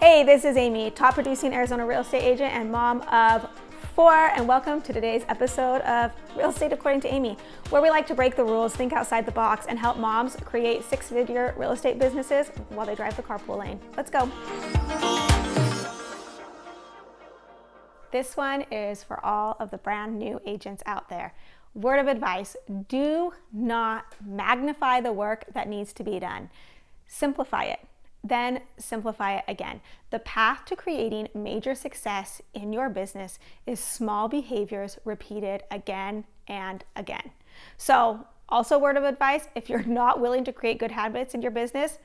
Hey, this is Amy, top producing Arizona real estate agent and mom of 4, and welcome to today's episode of Real Estate According to Amy, where we like to break the rules, think outside the box, and help moms create 6-figure real estate businesses while they drive the carpool lane. Let's go. This one is for all of the brand new agents out there. Word of advice, do not magnify the work that needs to be done. Simplify it. Then simplify it again. The path to creating major success in your business is small behaviors repeated again and again. So, also word of advice, if you're not willing to create good habits in your business,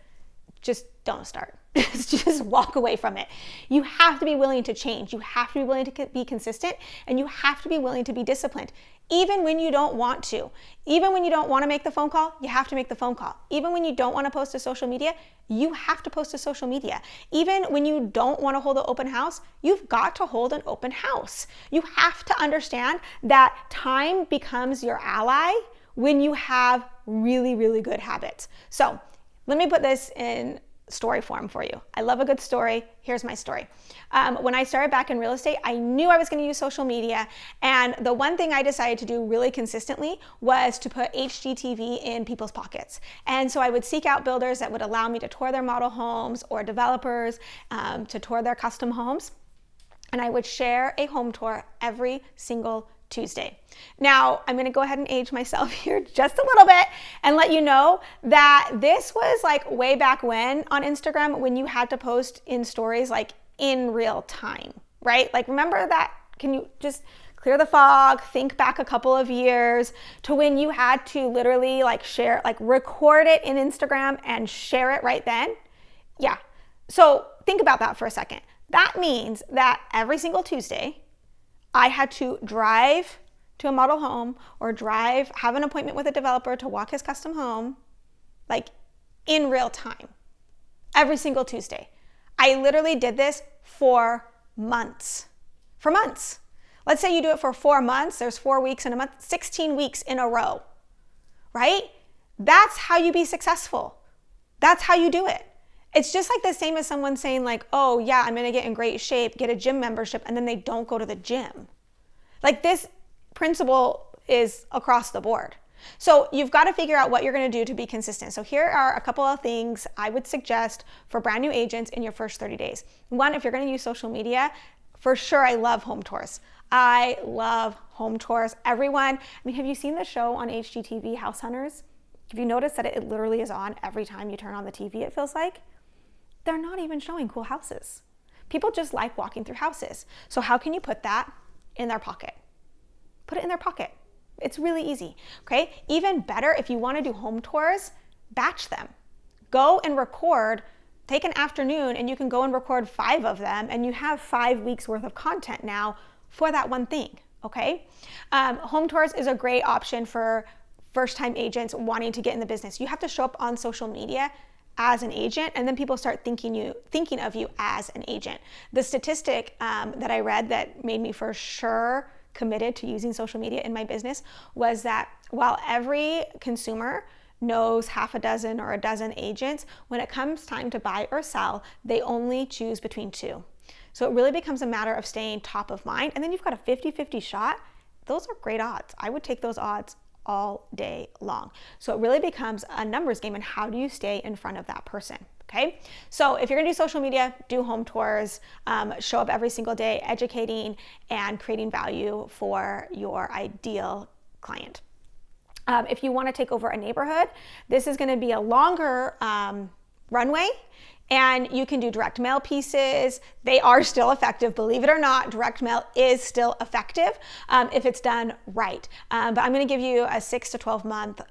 just don't start. Just walk away from it. You have to be willing to change. You have to be willing to be consistent, and you have to be willing to be disciplined. Even when you don't want to. Even when you don't want to make the phone call, you have to make the phone call. Even when you don't want to post to social media, you have to post to social media. Even when you don't want to hold an open house, you've got to hold an open house. You have to understand that time becomes your ally when you have really, really good habits. So let me put this in story form for you. I love a good story. Here's my story. When I started back in real estate, I knew I was going to use social media. And the one thing I decided to do really consistently was to put HGTV in people's pockets. And so I would seek out builders that would allow me to tour their model homes, or developers to tour their custom homes. And I would share a home tour every single Tuesday. Now, I'm going to go ahead and age myself here just a little bit and let you know that this was like way back when on Instagram, when you had to post in stories like in real time, right? Like, remember that? Can you just clear the fog, think back a couple of years to when you had to literally like share, like record it in Instagram and share it right then? Yeah. So think about that for a second. That means that every single Tuesday, I had to drive to a model home or have an appointment with a developer to walk his custom home, like in real time, every single Tuesday. I literally did this for months. Let's say you do it for 4 months, there's 4 weeks in a month, 16 weeks in a row, right? That's how you be successful. That's how you do it. It's just like the same as someone saying like, oh yeah, I'm gonna get in great shape, get a gym membership, and then they don't go to the gym. Like, this principle is across the board. So you've got to figure out what you're gonna do to be consistent. So here are a couple of things I would suggest for brand new agents in your first 30 days. One, if you're gonna use social media, for sure, I love home tours. I love home tours. Everyone, I mean, have you seen the show on HGTV, House Hunters? Have you noticed that it literally is on every time you turn on the TV, it feels like? They're not even showing cool houses. People just like walking through houses. So how can you put that in their pocket? Put it in their pocket. It's really easy, okay? Even better, if you want to do home tours, batch them. Go and record, take an afternoon, and you can go and record 5 of them, and you have 5 weeks worth of content now for that one thing, okay? Home tours is a great option for first-time agents wanting to get in the business. You have to show up on social media as an agent, and then people start thinking of you as an agent. The statistic that I read that made me for sure committed to using social media in my business was that while every consumer knows half a dozen or a dozen agents, when it comes time to buy or sell, they only choose between 2. So it really becomes a matter of staying top of mind, and then you've got a 50-50 shot. Those are great odds. I would take those odds all day long. So it really becomes a numbers game, and how do you stay in front of that person, okay? So if you're gonna do social media, do home tours, show up every single day, educating and creating value for your ideal client. If you wanna take over a neighborhood, this is gonna be a longer runway, and you can do direct mail pieces. They are still effective, believe it or not. Direct mail is still effective if it's done right. But I'm gonna give you a 6 to 12 month,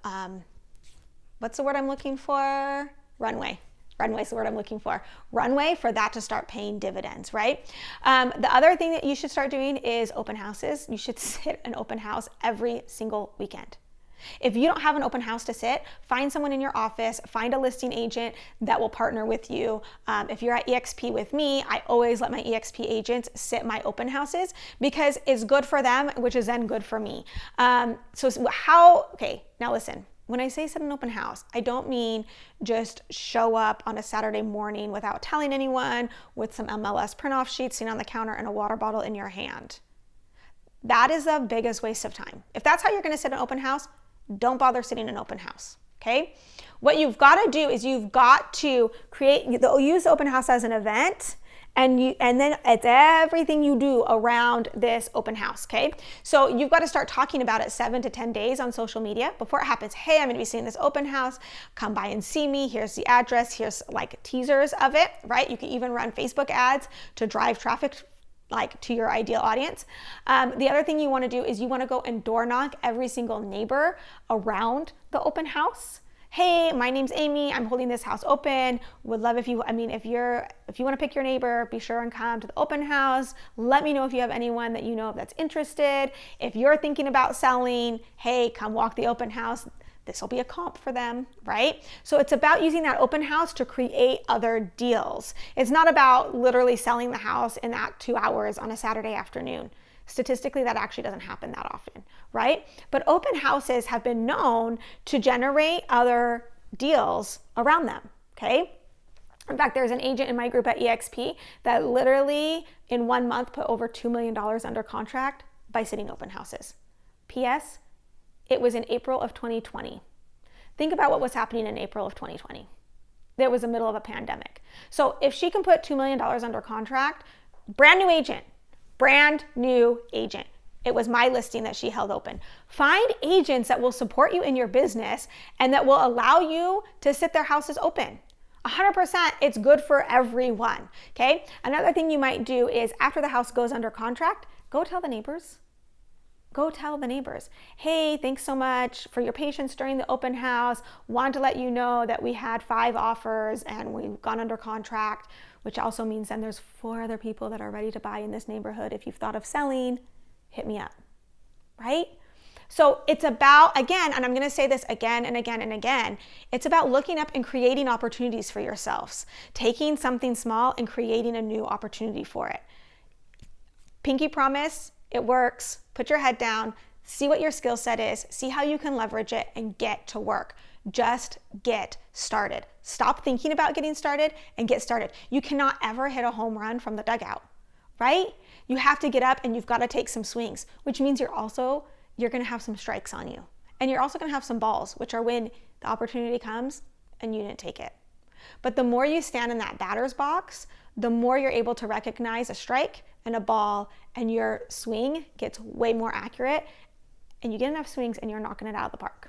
what's the word I'm looking for? Runway. Runway is the word I'm looking for. Runway for that to start paying dividends, right? The other thing that you should start doing is open houses. You should sit an open house every single weekend. If you don't have an open house to sit, find someone in your office, find a listing agent that will partner with you. If you're at EXP with me, I always let my EXP agents sit my open houses because it's good for them, which is then good for me. Okay, now listen, When I say set an open house, I don't mean just show up on a Saturday morning without telling anyone with some MLS print-off sheets sitting on the counter and a water bottle in your hand. That is the biggest waste of time. If that's how you're going to set an open house, don't bother sitting an open house, okay? What you've got to do is you've got to use the open house as an event, and then it's everything you do around this open house, okay? So you've got to start talking about it 7 to 10 days on social media before it happens. Hey, I'm going to be seeing this open house. Come by and see me. Here's the address. Here's like teasers of it, right? You can even run Facebook ads to drive traffic like to your ideal audience. The other thing you want to do is you want to go and door knock every single neighbor around the open house. Hey, my name's Amy. I'm holding this house open. Would love if you want to pick your neighbor, be sure and come to the open house. Let me know if you have anyone that you know of that's interested. If you're thinking about selling, hey, come walk the open house. This will be a comp for them, right? So it's about using that open house to create other deals. It's not about literally selling the house in that 2 hours on a Saturday afternoon. Statistically, that actually doesn't happen that often, right? But open houses have been known to generate other deals around them, okay? In fact, there's an agent in my group at EXP that literally in 1 month put over $2 million under contract by sitting open houses. P.S. It was in April of 2020. Think about what was happening in April of 2020. There was the middle of a pandemic. So if she can put $2 million under contract, brand new agent. It was my listing that she held open. Find agents that will support you in your business and that will allow you to sit their houses open. 100%, it's good for everyone, okay? Another thing you might do is after the house goes under contract, go tell the neighbors. Hey, thanks so much for your patience during the open house. Want to let you know that we had 5 offers and we've gone under contract, which also means then there's 4 other people that are ready to buy in this neighborhood. If you've thought of selling, hit me up, right? So it's about, again, and I'm going to say this again and again and again, it's about looking up and creating opportunities for yourselves, taking something small and creating a new opportunity for it. Pinky promise, it works. Put your head down, see what your skill set is, see how you can leverage it, and get to work. Just get started. Stop thinking about getting started and get started. You cannot ever hit a home run from the dugout, right? You have to get up and you've got to take some swings, which means you're going to have some strikes on you. And you're also going to have some balls, which are when the opportunity comes and you didn't take it. But the more you stand in that batter's box, the more you're able to recognize a strike and a ball, and your swing gets way more accurate, and you get enough swings and you're knocking it out of the park.